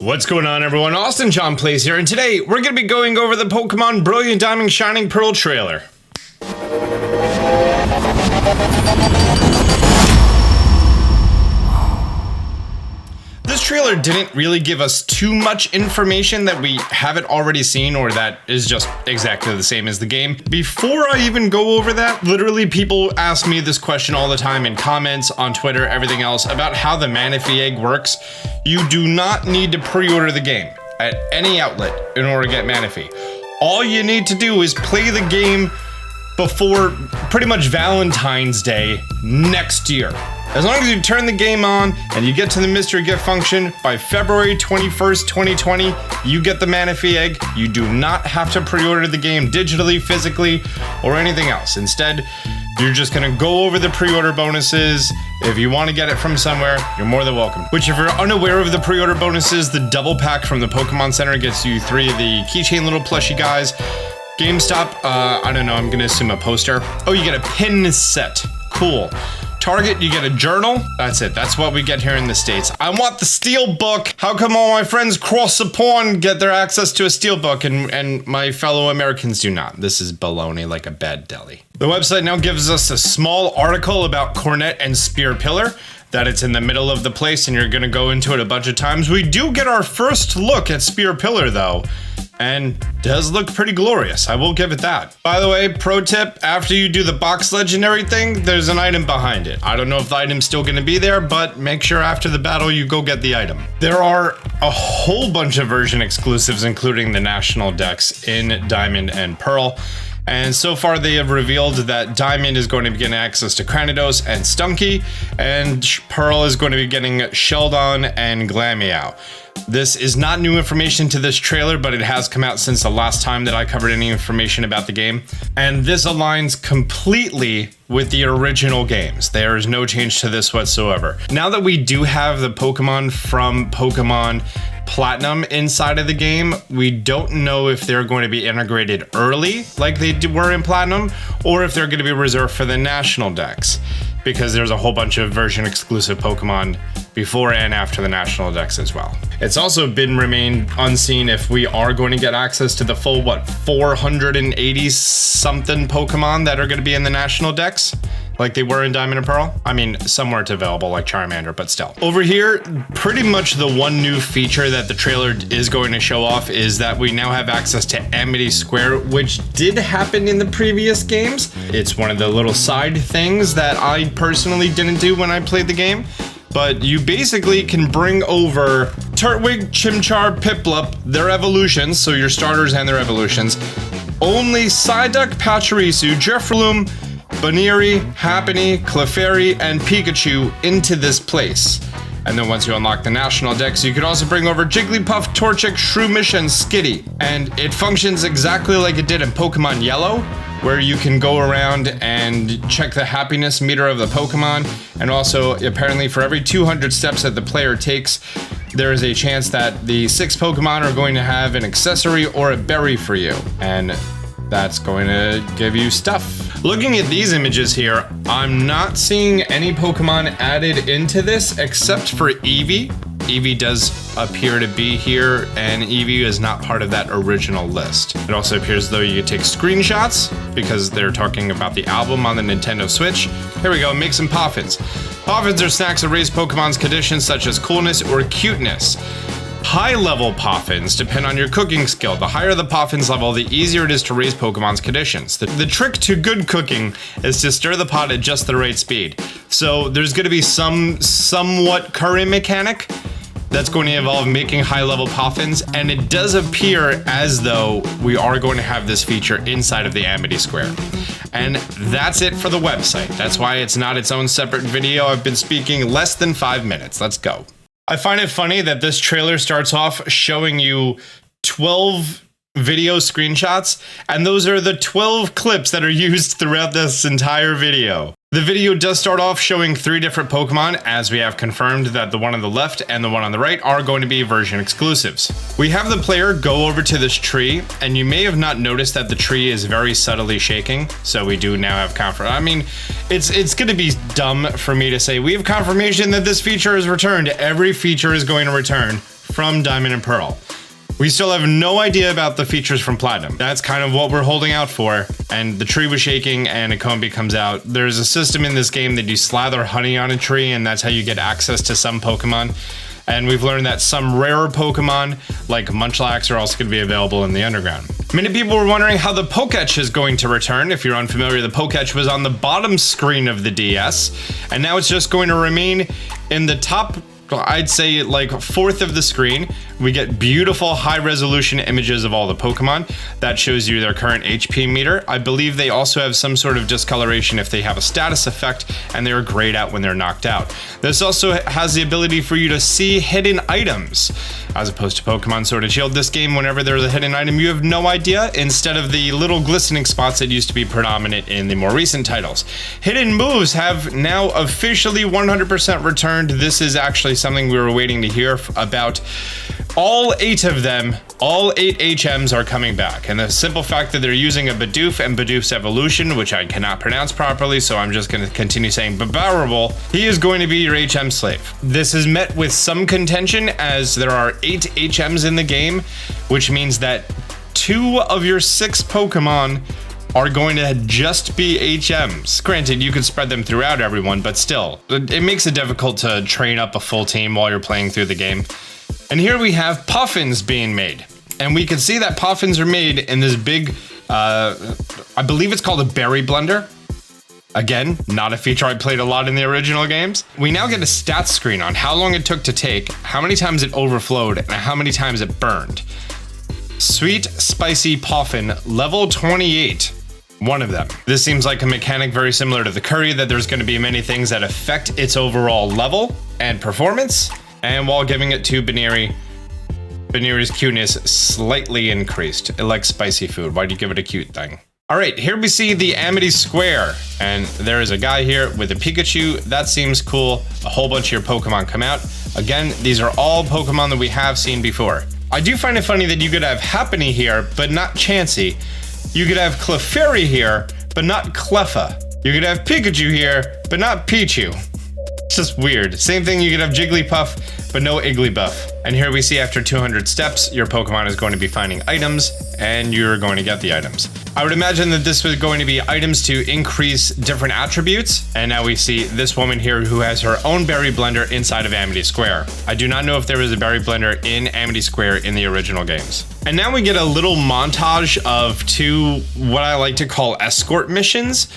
What's going on, everyone? Austin John Plays here, and today we're going to be going over the Pokemon Brilliant Diamond Shining Pearl trailer. This trailer didn't really give us too much information that we haven't already seen or that is just exactly the same as the game. Before I even go over that, literally people ask me this question all the time in comments, on Twitter, everything else, about how the Manaphy egg works. You do not need to pre-order the game at any outlet in order to get Manaphy. All you need to do is play the game before pretty much Valentine's Day next year. As long as you turn the game on and you get to the mystery gift function by February 21st, 2020, you get the Manaphy egg. You do not have to pre-order the game digitally, physically, or anything else. Instead, you're just gonna go over the pre-order bonuses. If you want to get it from somewhere, you're more than welcome. Which, if you're unaware of the pre-order bonuses, the double pack from the Pokemon Center gets you 3 of the keychain little plushie guys. GameStop, I don't know, I'm gonna assume a poster. Oh, you get a pin set. Cool. Target, you get a journal. That's it. That's what we get here in the States. I want the steel book. How come all my friends across the pond get their access to a steel book and my fellow Americans do not? This is baloney like a bad deli. The website now gives us a small article about Cornet and Spear Pillar, that it's in the middle of the place and you're gonna go into it a bunch of times. We do get our first look at Spear Pillar though, and does look pretty glorious. I will give it that. By the way, pro tip, after you do the box legendary thing, there's an item behind it. I don't know if the item's still gonna be there, but make sure after the battle you go get the item. There are a whole bunch of version exclusives, including the national decks in Diamond and Pearl. And so far they have revealed that Diamond is going to be getting access to Cranidos and Stunky, and Pearl is going to be getting Sheldon and Glameow. This is not new information to this trailer, but it has come out since the last time that I covered any information about the game. And this aligns completely with the original games. There is no change to this whatsoever. Now that we do have the Pokemon from Pokemon Platinum inside of the game, we don't know if they're going to be integrated early like they were in Platinum, or if they're going to be reserved for the national decks, because there's a whole bunch of version exclusive Pokemon before and after the national decks as well. It's also been remained unseen if we are going to get access to the full, 480 something Pokemon that are going to be in the national decks, like they were in Diamond and Pearl. I mean, somewhere it's available, like Charmander, but still. Over here, pretty much the one new feature that the trailer is going to show off is that we now have access to Amity Square, which did happen in the previous games. It's one of the little side things that I personally didn't do when I played the game. But you basically can bring over Turtwig, Chimchar, Piplup, their evolutions, so your starters and their evolutions, only Psyduck, Pachirisu, Jeffrloom, Baneri, Happiny, Clefairy, and Pikachu into this place. And then once you unlock the national decks, you could also bring over Jigglypuff, Torchic, Shroomish, and Skitty. And it functions exactly like it did in Pokemon Yellow, where you can go around and check the happiness meter of the Pokemon. And also, apparently for every 200 steps that the player takes, there is a chance that the 6 Pokemon are going to have an accessory or a berry for you. And that's going to give you stuff. Looking at these images here, I'm not seeing any Pokemon added into this except for Eevee. Eevee does appear to be here, and Eevee is not part of that original list. It also appears as though you could take screenshots because they're talking about the album on the Nintendo Switch. Here we go, make some Puffins. Puffins are snacks that raise Pokemon's conditions such as coolness or cuteness. High-level Puffins depend on your cooking skill. The higher the Puffins level, the easier it is to raise Pokemon's conditions. The trick to good cooking is to stir the pot at just the right speed. So there's going to be some somewhat current mechanic that's going to involve making high-level Puffins, and it does appear as though we are going to have this feature inside of the Amity Square. And that's it for the website. That's why it's not its own separate video. I've been speaking less than 5 minutes. Let's go. I find it funny that this trailer starts off showing you 12 video screenshots, and those are the 12 clips that are used throughout this entire video. The video does start off showing 3 different Pokemon, as we have confirmed that the one on the left and the one on the right are going to be version exclusives. We have the player go over to this tree, and you may have not noticed that the tree is very subtly shaking, so we do now have confirmation. I mean, it's going to be dumb for me to say we have confirmation that this feature is returned. Every feature is going to return from Diamond and Pearl. We still have no idea about the features from Platinum. That's kind of what we're holding out for. And the tree was shaking and a Combi comes out. There's a system in this game that you slather honey on a tree and that's how you get access to some Pokemon. And we've learned that some rarer Pokemon, like Munchlax, are also going to be available in the underground. Many people were wondering how the Poketch is going to return. If you're unfamiliar, the Poketch was on the bottom screen of the DS, and now it's just going to remain in the top, I'd say like fourth of the screen. We get beautiful high resolution images of all the Pokemon. That shows you their current HP meter. I believe they also have some sort of discoloration if they have a status effect, and they're grayed out when they're knocked out. This also has the ability for you to see hidden items. As opposed to Pokemon Sword and Shield, this game, whenever there's a hidden item, you have no idea, instead of the little glistening spots that used to be predominant in the more recent titles. Hidden moves have now officially 100% returned. This is actually something we were waiting to hear about. All 8 of them, all 8 HMs are coming back. And the simple fact that they're using a Bidoof and Bidoof's evolution, which I cannot pronounce properly, so I'm just going to continue saying Babarable, he is going to be your HM slave. This is met with some contention as there are 8 HMs in the game, which means that 2 of your 6 Pokemon are going to just be HMs. Granted, you could spread them throughout everyone, but still, it makes it difficult to train up a full team while you're playing through the game. And here we have Puffins being made. And we can see that Puffins are made in this big, I believe it's called a berry blender. Again, not a feature I played a lot in the original games. We now get a stats screen on how long it took to take, how many times it overflowed, and how many times it burned. Sweet Spicy Puffin, level 28. One of them. This seems like a mechanic very similar to the curry, that there's going to be many things that affect its overall level and performance. And while giving it to Baneri, Baneri's cuteness slightly increased. It likes spicy food. Why do you give it a cute thing? All right, here we see the Amity Square. And there is a guy here with a Pikachu. That seems cool. A whole bunch of your Pokemon come out. Again, these are all Pokemon that we have seen before. I do find it funny that you could have Happiny here, but not Chansey. You could have Clefairy here, but not Cleffa. You could have Pikachu here, but not Pichu. It's just weird. Same thing, you could have Jigglypuff, but no Igglybuff. And here we see after 200 steps, your Pokemon is going to be finding items, and you're going to get the items. I would imagine that this was going to be items to increase different attributes, and now we see this woman here who has her own berry blender inside of Amity Square. I do not know if there was a berry blender in Amity Square in the original games. And now we get a little montage of 2, what I like to call escort missions,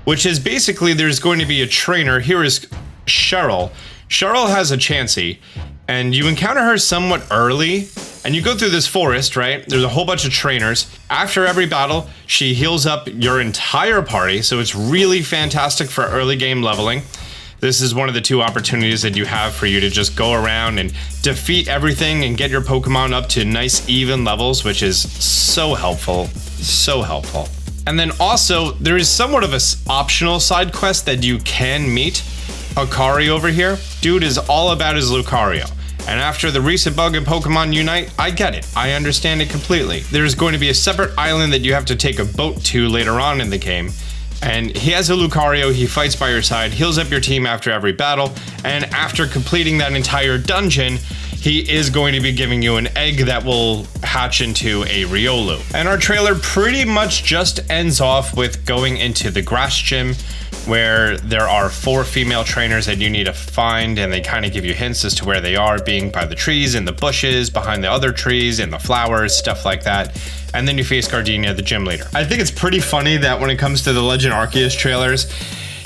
which is basically there's going to be a trainer. Here is Cheryl. Cheryl has a Chansey, and you encounter her somewhat early, and you go through this forest, right? There's a whole bunch of trainers. After every battle, she heals up your entire party, so it's really fantastic for early game leveling. This is one of the 2 opportunities that you have for you to just go around and defeat everything and get your Pokemon up to nice even levels, which is so helpful, so helpful. And then also, there is somewhat of an optional side quest that you can meet. Hikari over here, dude is all about his Lucario. And after the recent bug in Pokemon Unite, I get it. I understand it completely. There's going to be a separate island that you have to take a boat to later on in the game. And he has a Lucario, he fights by your side, heals up your team after every battle, and after completing that entire dungeon, he is going to be giving you an egg that will hatch into a Riolu. And our trailer pretty much just ends off with going into the grass gym, where there are 4 female trainers that you need to find, and they kind of give you hints as to where they are, being by the trees, in the bushes, behind the other trees, in the flowers, stuff like that. And then you face Gardenia, the gym leader. I think it's pretty funny that when it comes to the Legend Arceus trailers,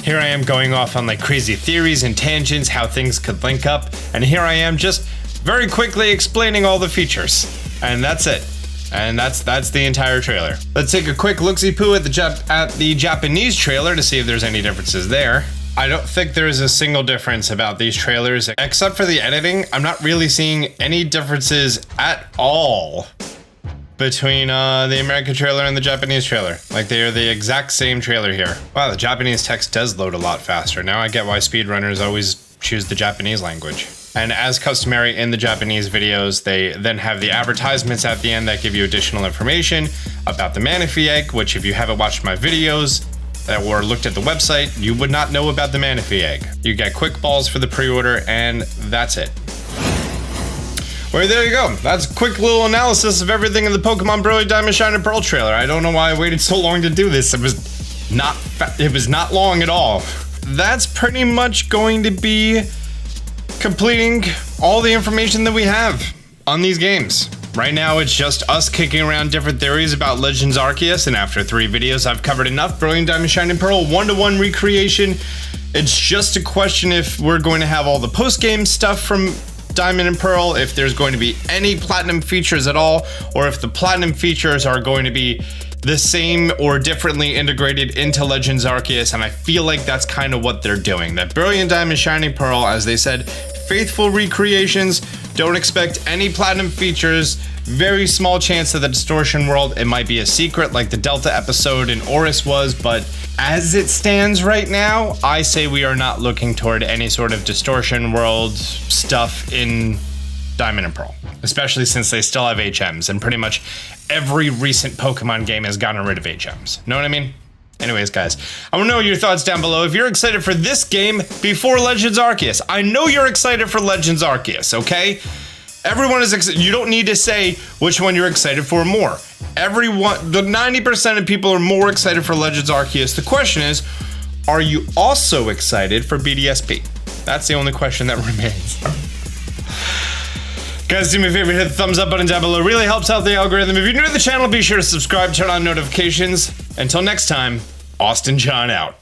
here I am going off on like crazy theories and tangents, how things could link up, and here I am just very quickly explaining all the features. And that's it. And that's the entire trailer. Let's take a quick look-see-poo at the Japanese trailer to see if there's any differences there. I don't think there's a single difference about these trailers, except for the editing. I'm not really seeing any differences at all between the American trailer and the Japanese trailer. Like, they are the exact same trailer here. Wow, the Japanese text does load a lot faster. Now I get why speedrunners always choose the Japanese language. And as customary in the Japanese videos, they then have the advertisements at the end that give you additional information about the Manaphy egg, which if you haven't watched my videos or looked at the website, you would not know about the Manaphy egg. You get quick balls for the pre-order, and that's it. Well, there you go. That's a quick little analysis of everything in the Pokemon Brilliant Diamond Shine and Pearl trailer. I don't know why I waited so long to do this. It was not long at all. That's pretty much going to be completing all the information that we have on these games. Right now, it's just us kicking around different theories about Legends Arceus, and after 3 videos, I've covered enough. Brilliant Diamond Shine and Pearl, 1-to-1 recreation. It's just a question if we're going to have all the post-game stuff from Diamond and Pearl, if there's going to be any Platinum features at all, or if the Platinum features are going to be the same or differently integrated into Legends Arceus, and I feel like that's kind of what they're doing. That Brilliant Diamond Shining Pearl, as they said, faithful recreations, don't expect any Platinum features, very small chance of the Distortion World. It might be a secret like the Delta episode in Oris was, but as it stands right now, I say we are not looking toward any sort of Distortion World stuff in Diamond and Pearl, especially since they still have HMs, and pretty much every recent Pokemon game has gotten rid of HMs. Know what I mean? Anyways, guys, I want to know your thoughts down below. If you're excited for this game before Legends Arceus, I know you're excited for Legends Arceus, okay? Everyone is excited. You don't need to say which one you're excited for more. Everyone, the 90% of people are more excited for Legends Arceus. The question is, are you also excited for BDSP? That's the only question that remains. Guys, do me a favor, hit the thumbs up button down below. It really helps out the algorithm. If you're new to the channel, be sure to subscribe, turn on notifications. Until next time, Austin John out.